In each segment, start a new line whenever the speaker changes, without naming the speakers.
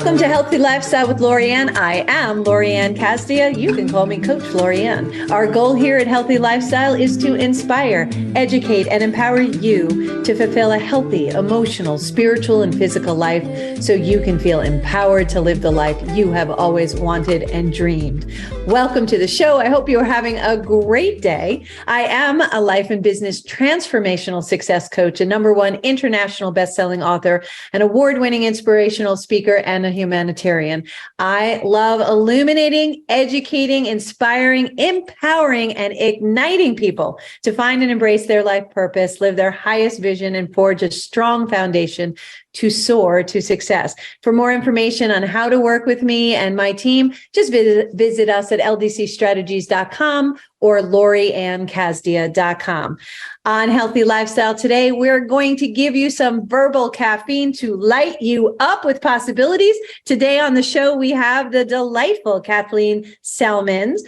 Welcome to Healthy Lifestyle with Lorianne. I am Lorianne Casdia. You can call me Coach Lorianne. Our goal here at Healthy Lifestyle is to inspire, educate, and empower you to fulfill a healthy, emotional, spiritual, and physical life so you can feel empowered to live the life you have always wanted and dreamed. Welcome to the show. I hope you are having a great day. I am a life and business transformational success coach, a #1 international best-selling author, an award-winning inspirational speaker, and a humanitarian. I love illuminating, educating, inspiring, empowering, and igniting people to find and embrace their life purpose, live their highest vision, and forge a strong foundation to soar to success. For more information on how to work with me and my team, just visit us at ldcstrategies.com or loriannecasdia.com. On Healthy Lifestyle today, we're going to give you some verbal caffeine to light you up with possibilities. Today on the show, we have the delightful Kathleen Celmins.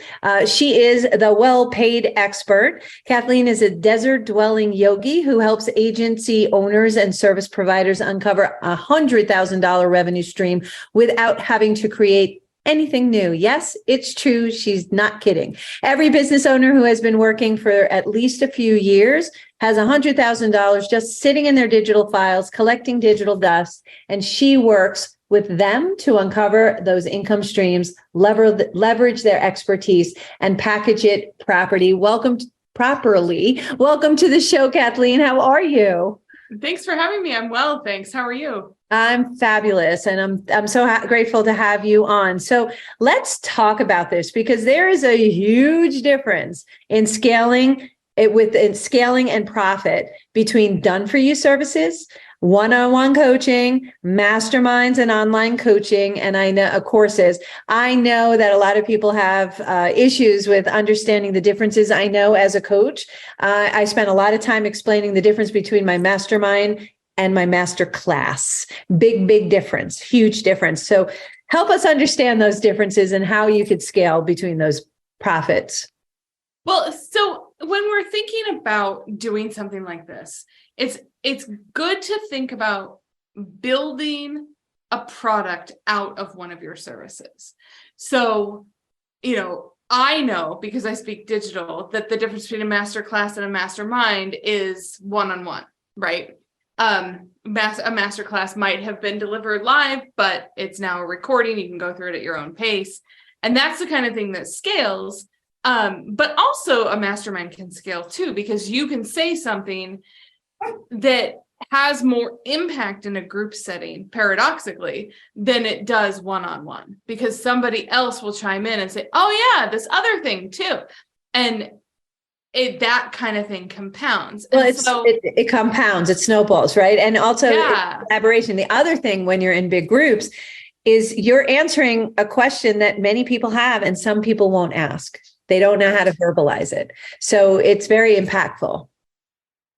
She is the well-paid expert. Kathleen is a desert-dwelling yogi who helps agency owners and service providers uncover a $100,000 revenue stream without having to create anything new. Yes, it's true. She's not kidding. Every business owner who has been working for at least a few years has $100,000 just sitting in their digital files, collecting digital dust, and she works with them to uncover those income streams, leverage their expertise, and package it properly. Welcome to the show, Kathleen. How are you?
Thanks for having me. I'm well, thanks. How are you?
I'm fabulous, and I'm so grateful to have you on. So let's talk about this, because there is a huge difference in scaling and profit between done-for-you services, one-on-one coaching, masterminds, and online coaching, and I know courses. I know that a lot of people have issues with understanding the differences. I know as a coach, I spent a lot of time explaining the difference between my mastermind and my master class. Big difference, huge difference. So help us understand those differences and how you could scale between those profits.
Well, so when we're thinking about doing something like this, it's good to think about building a product out of one of your services. So, I know, because I speak digital, that the difference between a master class and a mastermind is one-on-one, right? A master class might have been delivered live, but it's now a recording. You can go through it at your own pace. And that's the kind of thing that scales. But also a mastermind can scale too, because you can say something that has more impact in a group setting, paradoxically, than it does one-on-one, because somebody else will chime in and say, oh yeah, this other thing too. And that kind of thing compounds.
Well, it compounds, it snowballs, right? And also collaboration. The other thing when you're in big groups is you're answering a question that many people have and some people won't ask. They don't know how to verbalize it. So it's very impactful.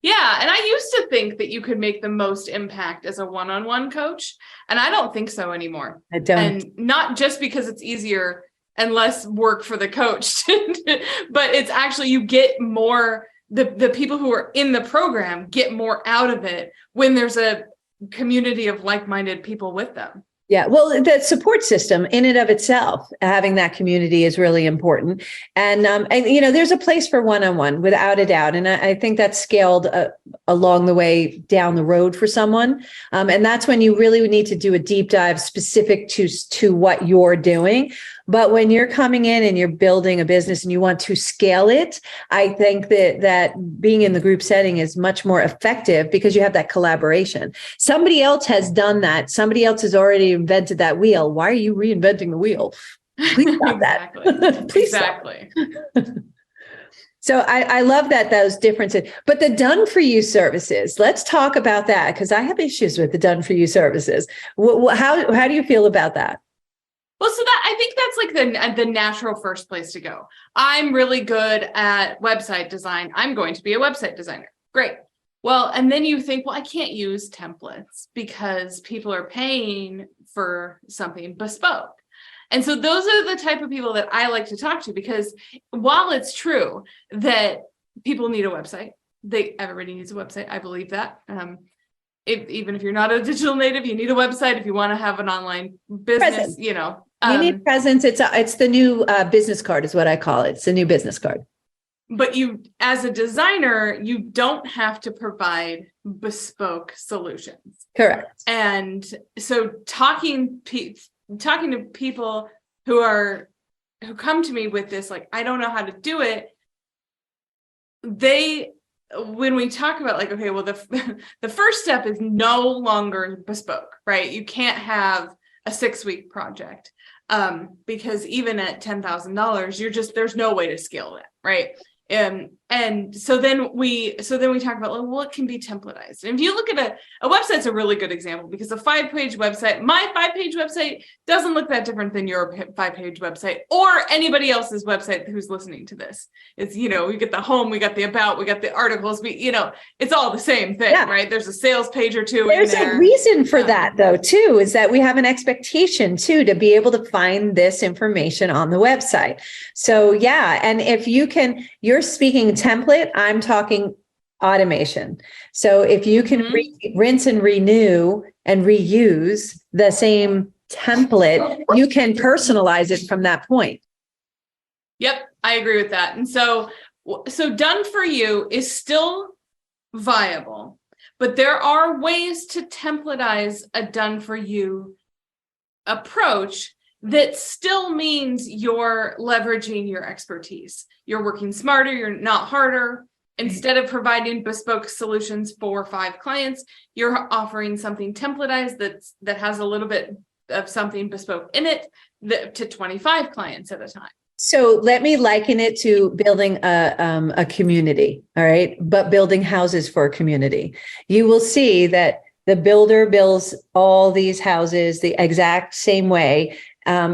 Yeah. And I used to think that you could make the most impact as a one-on-one coach. And I don't think so anymore.
I don't.
And not just because it's easier and less work for the coach, but it's actually, you get more, the people who are in the program get more out of it when there's a community of like-minded people with them.
Yeah, well, the support system in and of itself, having that community is really important. And there's a place for one-on-one without a doubt. And I think that's scaled along the way down the road for someone. And that's when you really need to do a deep dive specific to what you're doing. But when you're coming in and you're building a business and you want to scale it, I think that being in the group setting is much more effective because you have that collaboration. Somebody else has done that. Somebody else has already invented that wheel. Why are you reinventing the wheel? Please stop that. Please
exactly.
Stop. So I love those differences. But the done-for-you services, let's talk about that, because I have issues with the done-for-you services. How do you feel about that?
Well, so that I think that's like the natural first place to go. I'm really good at website design. I'm going to be a website designer. Great. Well, and then you think, well, I can't use templates because people are paying for something bespoke. And so those are the type of people that I like to talk to, because while it's true that people need a website, everybody needs a website. I believe that. even if you're not a digital native, you need a website. If you want to have an online business,
Presence.
you know,
You need presence. It's the new business card is what I call it. It's the new business card.
But you, as a designer, you don't have to provide bespoke solutions.
Correct.
And so talking to people who come to me with this, like, I don't know how to do it. When we talk about like, okay, well, the first step is no longer bespoke, right? You can't have a 6-week project because even at $10,000, there's no way to scale that, right? And so then we talk about, well, what can be templatized? And if you look at a website's a really good example, because a 5-page website, my 5-page website doesn't look that different than your 5-page website or anybody else's website who's listening to this. It's, we get the home, we got the about, we got the articles, it's all the same thing, right? There's a sales page or two.
There's
in there.
a reason for that though, too, is that we have an expectation too, to be able to find this information on the website. So yeah. And if you're speaking template, I'm talking automation. So if you can rinse and renew and reuse the same template, you can personalize it from that point.
Yep, I agree with that. And so done for you is still viable, but there are ways to templatize a done for you approach that still means you're leveraging your expertise. You're working smarter, you're not harder. Instead of providing bespoke solutions for 5 clients, you're offering something templatized that has a little bit of something bespoke in it to 25 clients at a time.
So let me liken it to building a community, all right? But building houses for a community. You will see that the builder builds all these houses the exact same way.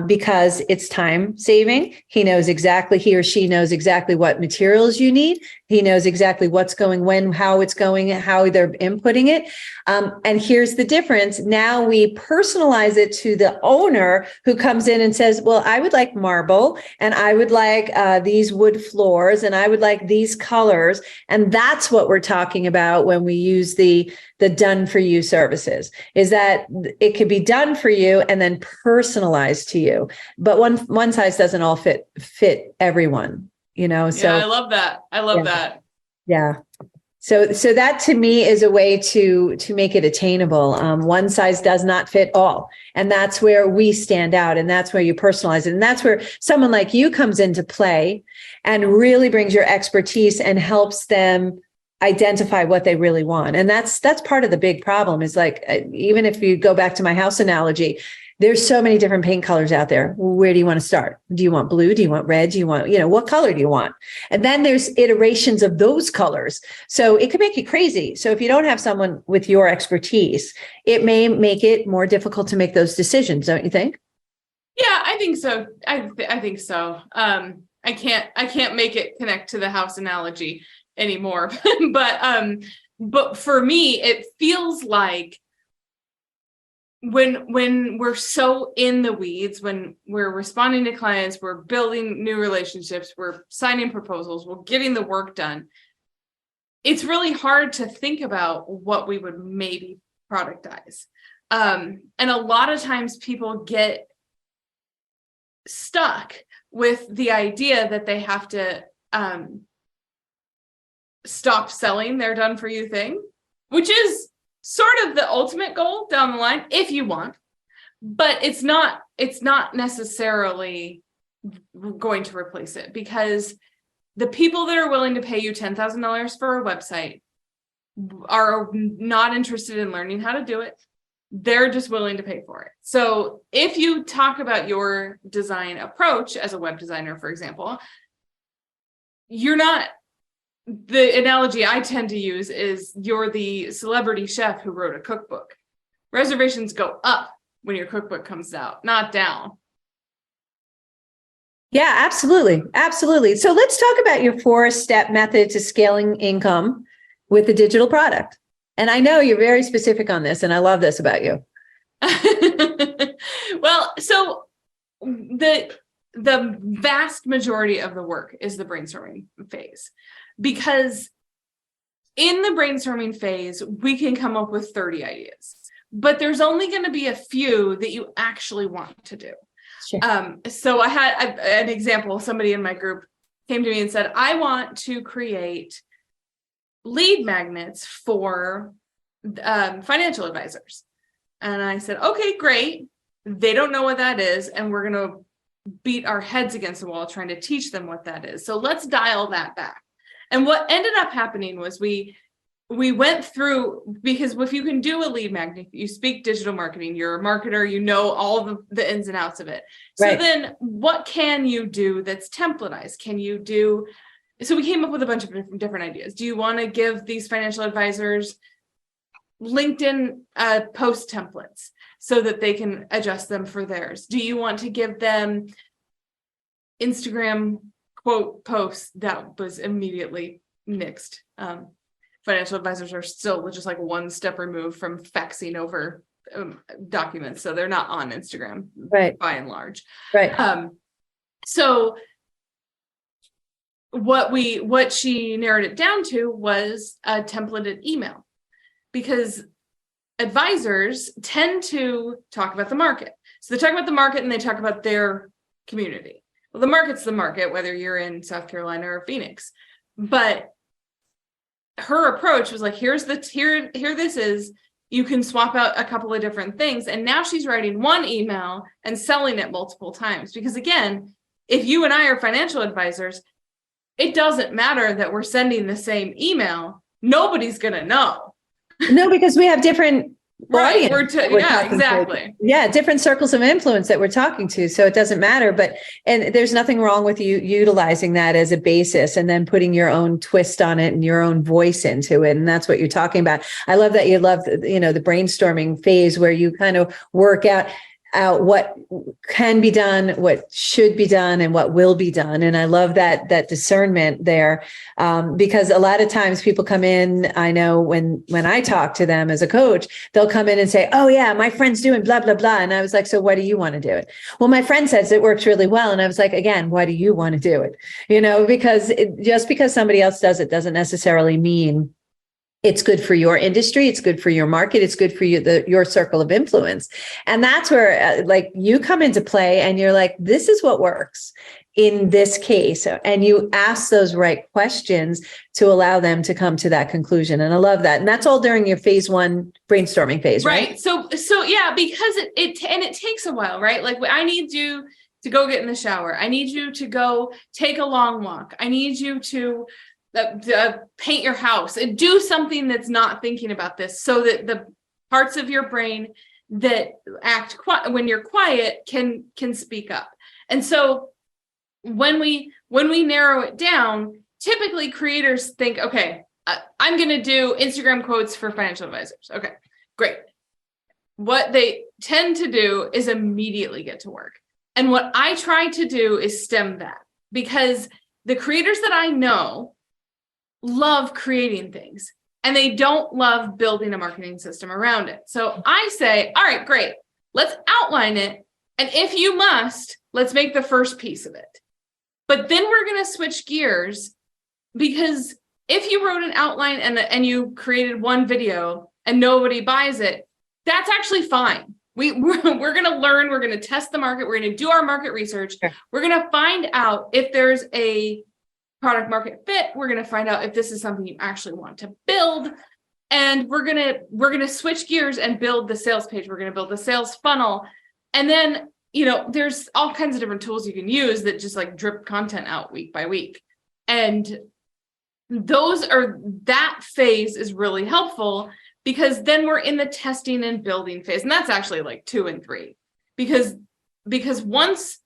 Because it's time saving. He or she knows exactly what materials you need. He knows exactly what's going, when, how it's going, how they're inputting it. And here's the difference. Now we personalize it to the owner who comes in and says, well, I would like marble and I would like these wood floors and I would like these colors. And that's what we're talking about when we use the done for you services, is that it could be done for you and then personalized to you. But one size doesn't all fit everyone, So
yeah, I love that. I love that.
Yeah. So that to me is a way to make it attainable. One size does not fit all. And that's where we stand out. And that's where you personalize it. And that's where someone like you comes into play and really brings your expertise and helps them identify what they really want. And that's part of the big problem is like, even if you go back to my house analogy, there's so many different paint colors out there. Where do you want to start? Do you want blue? Do you want red? Do you want, what color do you want? And then there's iterations of those colors. So it could make you crazy. So if you don't have someone with your expertise, it may make it more difficult to make those decisions. Don't you think?
Yeah, I think so. I think so. I can't make it connect to the house analogy anymore. But for me, it feels like when we're so in the weeds, when we're responding to clients, we're building new relationships, we're signing proposals, we're getting the work done, it's really hard to think about what we would maybe productize. And a lot of times people get stuck with the idea that they have to stop selling their done for you thing, which is sort of the ultimate goal down the line if you want, but it's not necessarily going to replace it, because the people that are willing to pay you $10,000 for a website are not interested in learning how to do it. They're just willing to pay for it. So if you talk about your design approach as a web designer, for example, the analogy I tend to use is you're the celebrity chef who wrote a cookbook. Reservations go up when your cookbook comes out, not down.
Yeah, absolutely. Absolutely. So let's talk about your 4-step method to scaling income with a digital product. And I know you're very specific on this, and I love this about you.
Well, so the vast majority of the work is the brainstorming phase, because in the brainstorming phase, we can come up with 30 ideas, but there's only going to be a few that you actually want to do.
Sure.
So I had an example. Somebody in my group came to me and said, I want to create lead magnets for financial advisors. And I said, okay, great. They don't know what that is. And we're going to beat our heads against the wall trying to teach them what that is. So let's dial that back. And what ended up happening was we went through, because if you can do a lead magnet, you speak digital marketing, you're a marketer, you know all the ins and outs of it. So
Right.
then what can you do that's templatized? So we came up with a bunch of different ideas. Do you want to give these financial advisors LinkedIn post templates so that they can adjust them for theirs? Do you want to give them Instagram quote posts? That was immediately nixed. Financial advisors are still just like one step removed from faxing over documents. So they're not on Instagram,
Right.
by and large.
Right.
So what she narrowed it down to was a templated email, because advisors tend to talk about the market. So they talk about the market and they talk about their community. Well, the market's the market, whether you're in South Carolina or Phoenix. But her approach was like, here this is, you can swap out a couple of different things. And now she's writing one email and selling it multiple times. Because again, if you and I are financial advisors, it doesn't matter that we're sending the same email. Nobody's going to know.
No, because we have different
Right.
audience.
Yeah, exactly.
Yeah, different circles of influence that we're talking to. So it doesn't matter. And there's nothing wrong with you utilizing that as a basis and then putting your own twist on it and your own voice into it. And that's what you're talking about. I love that you love, the brainstorming phase where you kind of work out what can be done, what should be done, and what will be done. And I love that discernment there, because a lot of times people come in, I know when I talk to them as a coach, they'll come in and say, oh yeah, my friend's doing blah, blah, blah. And I was like, so why do you want to do it? Well, my friend says it works really well. And I was like, again, why do you want to do it? Because just because somebody else does it doesn't necessarily mean it's good for your industry. It's good for your market. It's good for your circle of influence. And that's where you come into play and you're like, this is what works in this case. And you ask those right questions to allow them to come to that conclusion. And I love that. And that's all during your phase one brainstorming phase, right?
So yeah, because it takes a while, right? Like I need you to go get in the shower. I need you to go take a long walk. I need you to paint your house and do something that's not thinking about this, so that the parts of your brain that act when you're quiet can speak up. And so when we narrow it down, typically creators think, okay, I'm going to do Instagram quotes for financial advisors. Okay, great. What they tend to do is immediately get to work. And what I try to do is stem that, because the creators that I know love creating things and they don't love building a marketing system around it. So I say, all right, great. Let's outline it. And if you must, let's make the first piece of it. But then we're going to switch gears, because if you wrote an outline and you created one video and nobody buys it, that's actually fine. We're going to learn. We're going to test the market. We're going to do our market research. Sure. We're going to find out if there's a product market fit. We're going to find out if this is something you actually want to build. And we're going to switch gears and build the sales page. We're going to build the sales funnel. And then, there's all kinds of different tools you can use that just like drip content out week by week. And that phase is really helpful, because then we're in the testing and building phase. And that's actually like 2 and 3, because once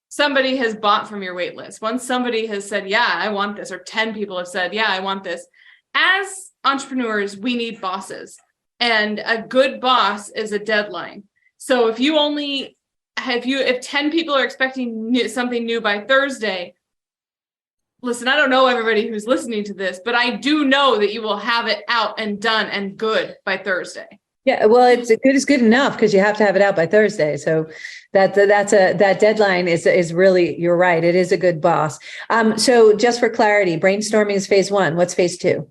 somebody has bought from your wait list, once somebody has said, yeah, I want this, or 10 people have said, yeah, I want this. As entrepreneurs, we need bosses, and a good boss is a deadline. So if 10 people are expecting something new by Thursday, listen, I don't know everybody who's listening to this, but I do know that you will have it out and done and good by Thursday.
Yeah, well, it's good is good enough, because you have to have it out by Thursday. So that deadline is really, you're right. It is a good boss. So just for clarity, brainstorming is phase 1. What's phase 2?